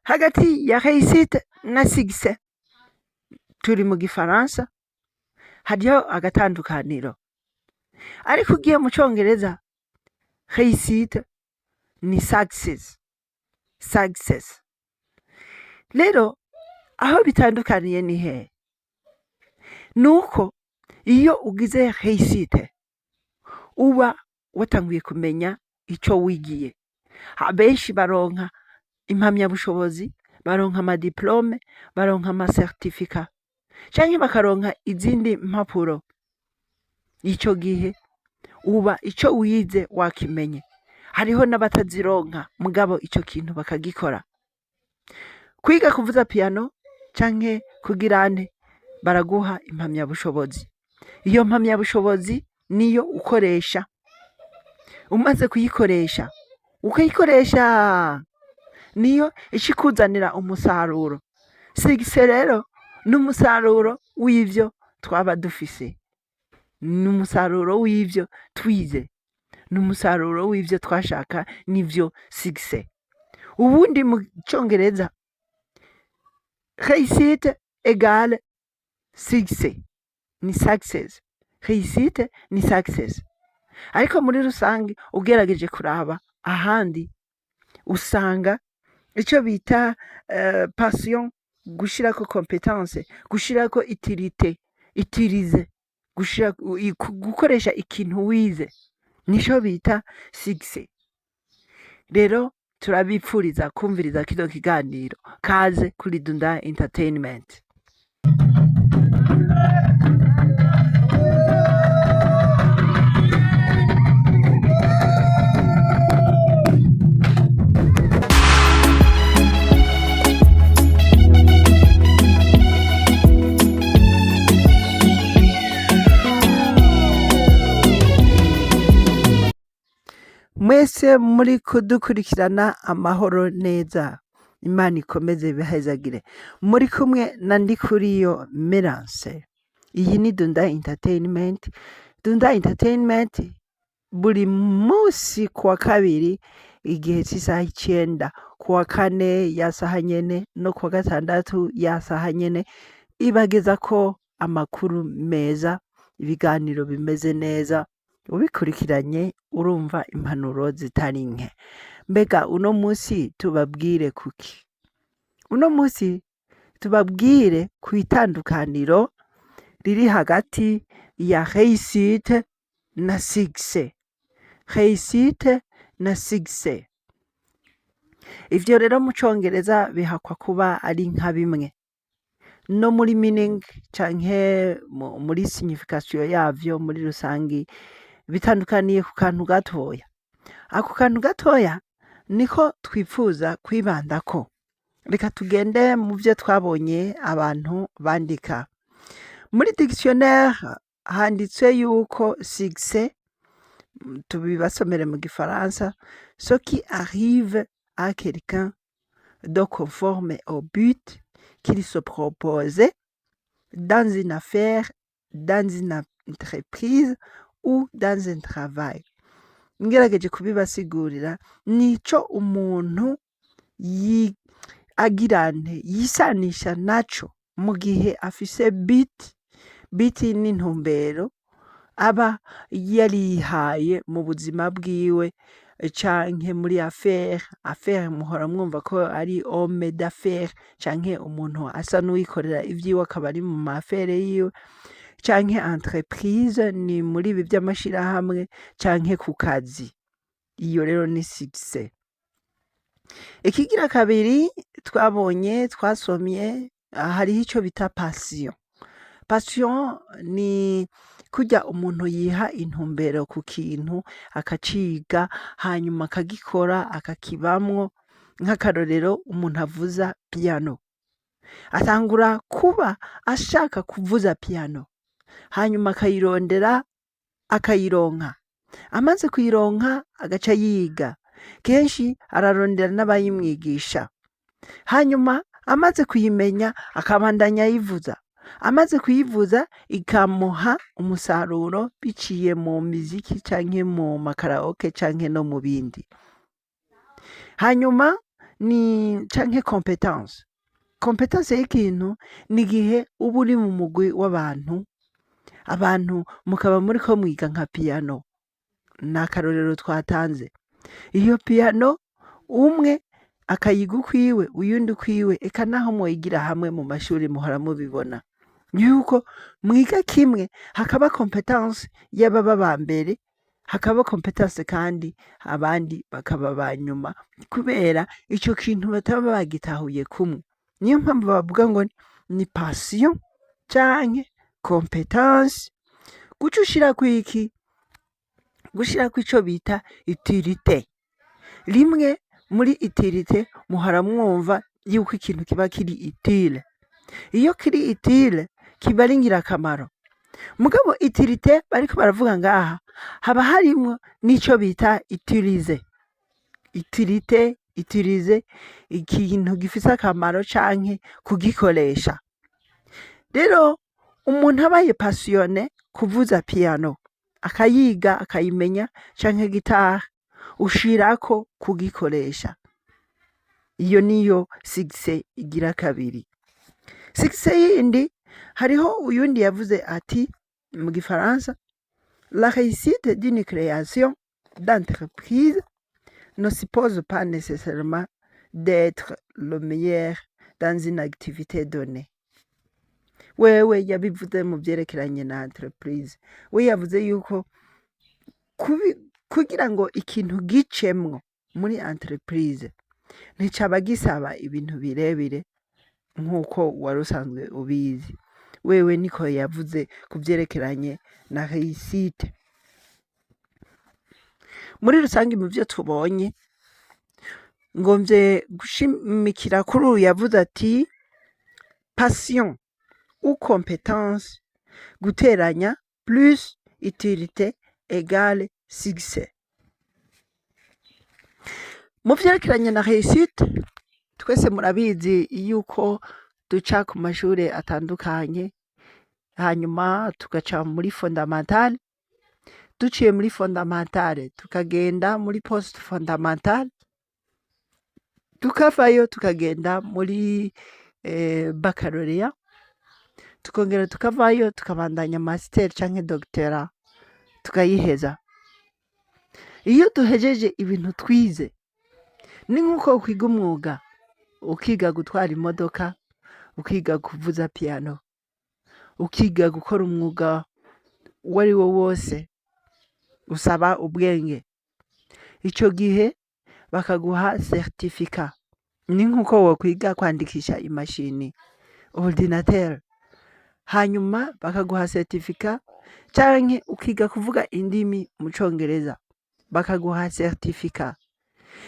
hagati ya réussite na succès turi mu gifaransa hariho agatandukaniro, ariko ugiye mu congereza réussite ni success. Rero aho bitandukaniye ni hehe? Nuko iyo ugize réussite uba watanguye kumenya ico wigiye. Abenshi baronka impamyabushobozi, baronka amadiplome, baronka amasertifika canke bakaronka izindi mpapuro. Ico gihe uba ico wize wakimenye. Hariho n'abatazironka mugabo ico kintu bakagikora. Kwiga kuvuza piano canke kugirante baraguha impamyabushobozi. Iyo mpamyabushobozi niyo ukoresha. Umaze kuyikoresha ukayikoresha niyo ikikuzanira umusaruro. Sigise rero n'umusaruro w'ivyo twaba dufise, n'umusaruro w'ivyo twize, n'umusaruro w'ivyo twashaka, nivyo sigise. Ubundi mu congereza réussite égale succès ni success. Réussite ni success. Ariko muri rusange ugerageje kuraba ahandi usanga ico bita passion, gushirako competence, gushirako utilize, gukoresha ikintu wize, nico bita succès. Rero turabipfuriza kumviriza kino kiganiro. Kaze kuri Dunda Entertainment. Mwese muri kudukurikirana amahoro neza. Imana ikomeze ibahezagire. Muri kumwe na Ndikuriyo Merance. Iyi ni Dunda Entertainment. Dunda Entertainment buri musi kuwa kabiri igihe cy'isaha 9, kuwa kane ya saha nyene no kuwa gatandatu ya saha nyene ibageza ko amakuru meza, ibiganiro bimeze neza. Ubikurikiranye urumva impanuro zitari nke. Mbega uno musi tubabwire kuki? Uno musi tubabwire ku itandukaniro riri hagati ya réussite na succès. Réussite na succès. Ivyo rero mu congereza bihakwa kuba ari nka bimwe. No muri meaning canke muri signification yavyo muri rusangi bitandukaniye ku kantu gatoya. Ako kantu gatoya niko twifuza kwibandako. Reka tugende mu vyo twabonye abantu bandika. Muri dictionnaire handitse yuko succès, tubibasomere mu gifaransa, ce qui arrive à quelqu'un de conforme au but qu'il se propose dans une affaire, dans une entreprise ou dans un travail. Ngerageje kubibasigurira, nico umuntu agirante yisanisha naco mu gihe afise biti n'intumbero aba yarihaye mu buzima bwiwe, canke muri affaire muhora mwumva ko ari homme d'affaires, canke umuntu asa n'uwikorera ivyiwe akaba ari mu mafere yiwe, canke entreprise ni muri ibi vy'amashirahamwe, canke ku kazi. Iyo rero ni succès. Ikigira kabiri twasomye hariho ico bita passion. Passion ni kurya umuntu yiha intumbero ku kintu akaciga hanyuma akagikora akakibamwo. Nk'akarorero umuntu avuza piano atangura kuba ashaka kuvuza piano, hanyuma akayirondera akayironka. Amaze kuyironka agaca yiga, kenshi ararondera n'abayimwigisha, hanyuma amaze kuyimenya akabandanya ayivuza. Amaze kuyivuza ikamuha umusaruro biciye mu miziki canke mu makaraoke canke no mu bindi. Hanyuma ni canke competence. Competence y'ikintu ni igihe uba uri mu mugwi w'abantu, abantu mukaba muriko mwiga nka piyano, ni akarorero twatanze. Iyo piyano umwe akayiga ukwiwe uyundi ukwiwe, eka naho mwoyigira hamwe mu mashuri muhora mubibona yuko mwiga kimwe, hakaba competence y'ababa ba mbere, hakaba competence kandi abandi bakaba ba nyuma, kubera ico kintu bataba bagitahuye kumwe. Niyo mpamvu bavuga ngo ni passion canke competence. Guca ushirako iki? Gushirako ico bita utilité. Rimwe muri utilité muhora mwumva yuko ikintu kiba kiri utile. Iyo kiri utile kiba ari ngirakamaro. Mugabo utilité bariko baravuga ngaha haba harimwo n'ico bita utiliser. Utilité, utiliser ikintu gifise akamaro canke kugikoresha. Rero umuntu abaye passionné kuvuza piano, akayiga akayimenya canke gitari, ushirako kugikoresha. Iyo niyo succès igira kabiri. Succès yindi hariho uyundi yavuze ati mu gifaransa, la réussite d'une création d'entreprise ne suppose pas nécessairement d'être le meilleur dans une activité donnée. Wewe yabivuze mu vyerekeranye na entreprise. We yavuze yuko kugira ngo ikintu gicemwo muri entreprise nticaba gisaba ibintu birebire nk'uko wari usanzwe ubizi. Wewe niko yavuze ku vyerekeranye na réussite. Muri rusange mu vyo tubonye, ngomvye gushimikira kuri uyu yavuze ati passion ou compétence guteranya plus utilité égale succès. Mu vyerekeranye na réussite, twese murabizi yuko duca ku mashure atandukanye, hanyuma tugaca muri fondamentale, duciye muri fondamentale tukagenda muri post fondamentale, tukavayo tukagenda muri baccalauréat, tukongera tukavayo tukabandanya master canke doctorat tukayiheza. Iyo duhejeje ibintu twize, ni nkuko kwiga umwuga, ukiga gutwara imodoka, ukiga kuvuza piano, ukiga gukora umwuga uwari wo wose usaba ubwenge. Ico gihe bakaguha certificat. Ni nkuko wokwiga kwandikisha imashini, ordinateur, hanyuma bakaguha certificat, canke ukiga kuvuga indimi mu Congereza bakaguha certificat.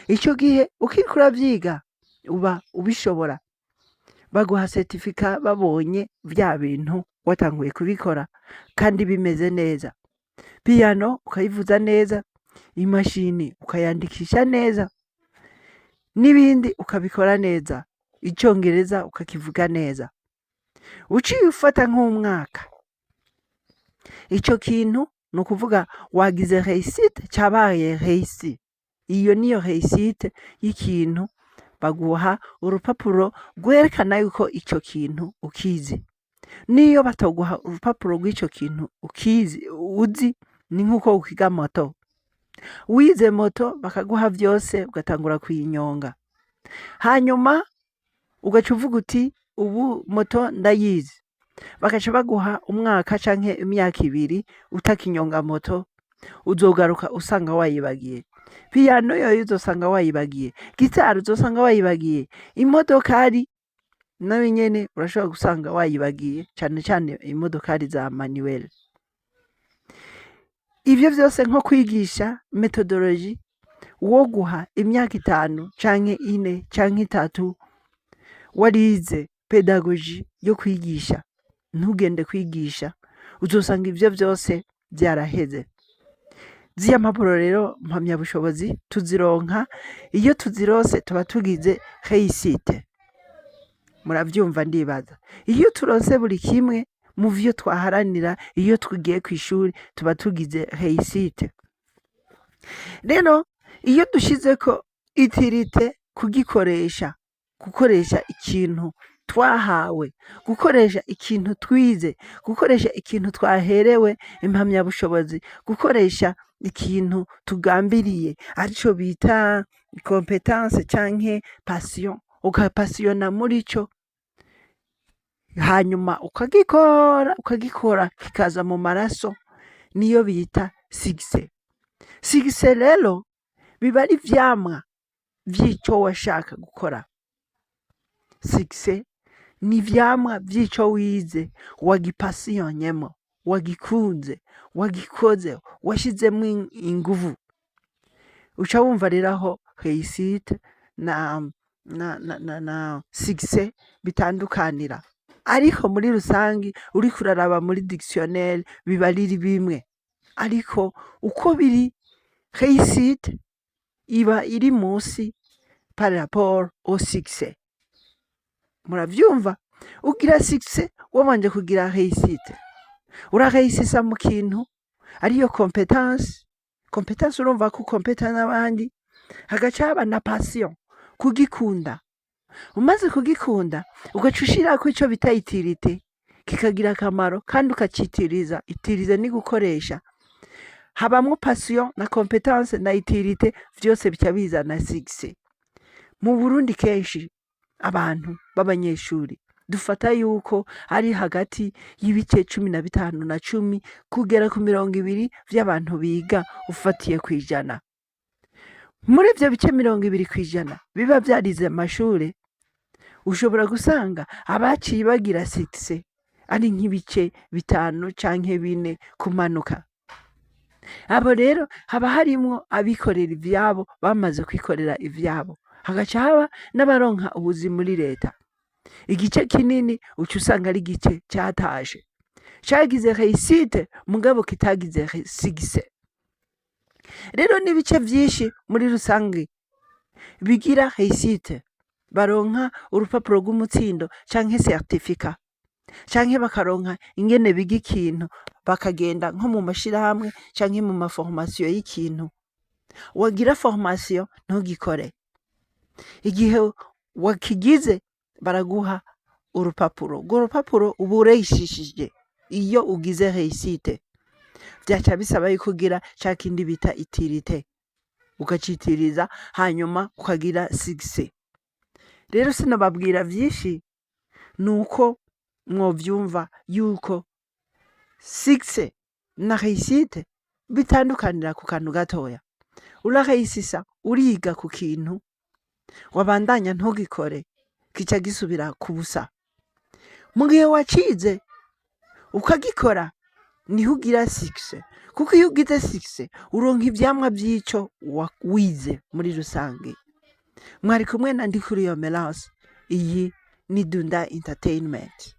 Ico gihe ukiriko uravyiga uba ubishobora, baguha certificat babonye vya bintu watanguye kubikora kandi bimeze neza. Piano ukayivuza neza, imashini ukayandikisha neza, n'ibindi ukabikora neza, Icongereza ukakivuga neza. Uciye ufata nk'umwaka, ico kintu ni ukuvuga wagize réussite, cabaye réussi. Iyo niyo réussite y'ikintu, baguha urupapuro rwerekana yuko ico kintu ukizi. Niyo batoguha urupapuro rw'ico kintu uzi, ni nkuko ukiga moto. Wize moto bakaguha vyose ugatangura kuyinyonga, hanyuma ugaca uvuga uti ubu moto ndayizi. Bagaca baguha umwaka canke imyaka 2 utakinyonga moto, uzogaruka usanga wayibagiye. Piano yoyo uzosanga wayibagiye, gitari uzosanga wayibagiye, imodokari nayo nyene urashobora gusanga wayibagiye, cane cane imodokari za manuel. Ivyo vyose nko kwigisha methodology, wo guha imyaka 5 canke 4 canke 3 warize pedagogy yo kwigisha, ntugende kwigisha, uzosanga ivyo vyose vyaraheze. Ziya mpapuro rero mpamyabushobozi tuzironka iyo tuzirose tuba tugize réussite. Muravyumva ndibaza. Iyo turonse buri kimwe mu vyo twaharanira, iyo twigiye kw'ishuri tuba tugize réussite. Rero iyo dushizeko utilité, gukoresha ikintu twahawe, gukoresha ikintu twize, gukoresha ikintu twaherewe impamyabushobozi, gukoresha ikintu tugambiriye arico bita competence canke passion, ukapasiyona muri cyo hanyuma ukagikora kikaza mu maraso, niyo bita success. Success rero biba ari ivyamwa vy'ico washaka gukora. Success ni ivyamwa vy'ico wize, wagipasiyonyemo, wagikunze, wagikoze, washizemo inguvu. Uca wumva rero aho réussite na success bitandukanira. Ariko muri rusangi uriko uraraba muri dictionnaire biba ari bimwe. Ariko uko biri réussite iba iri musi par rapport au succès. Muravyumva? Ugira succès wabanje kugira réussite. Uraréussisa mu kintu ariyo competence. Competence urumva ko competa n'abandi. Hagaca haba na passion, kugikunda. Umaze kugikunda ugaca ushirako ico bita utilité, kikagira akamaro kandi ukacitiriza. Itiriza ni gukoresha. Habamwo passion na competence na utilité, vyose bica bizana success. Mu Burundi kenshi abantu b'abanyeshuri dufata yuko ari hagati y'ibice 15 na 10 kugera ku 20 vy'abantu biga ufatiye kwijana. Muri ivyo bice 20 kwijana biba vyarize amashure, ushobora gusanga abaciye bagira success ari nk'ibice 5 canke 4 kumanuka. Abo rero haba harimwo abikorera ivyabo bamaze kwikorera ivyabo, hagaca haba n'abaronka ubuzi muri leta. Igice kinini uca usanga ari igice catashe, cagize réussite mugabo kitagize success. Rero n'ibice vyinshi muri rusange bigira réussite baronka urupapuro rw'umutsindo canke certificat, canke bakaronka ingene biga ikintu bakagenda nko mu mashirahamwe canke mu maformation y'ikintu. Wagira formation ntugikore, igihe wakigize baraguha urupapuro. Urwo rupapuro uba ureyishishije iyo ugize réussite. Vyaca bisaba yuko ugira ca kindi bita utilité, ukacitiriza hanyuma ukagira success. Rero sinababwira vyinshi, nuko mwovyumva yuko success na réussite bitandukanira ku kantu gatoya. Uraréussisa uriga ku kintu, wabandanya ntugikore, kica gisubira ku busa. Mu gihe wacize ukagikora niho ugira success, kuko iyo ugize success uronka ivyamwa vy'ico wize muri rusange. Mwari kumwe na Ndikuriyo Melance, iyi ni Dunda Entertainment.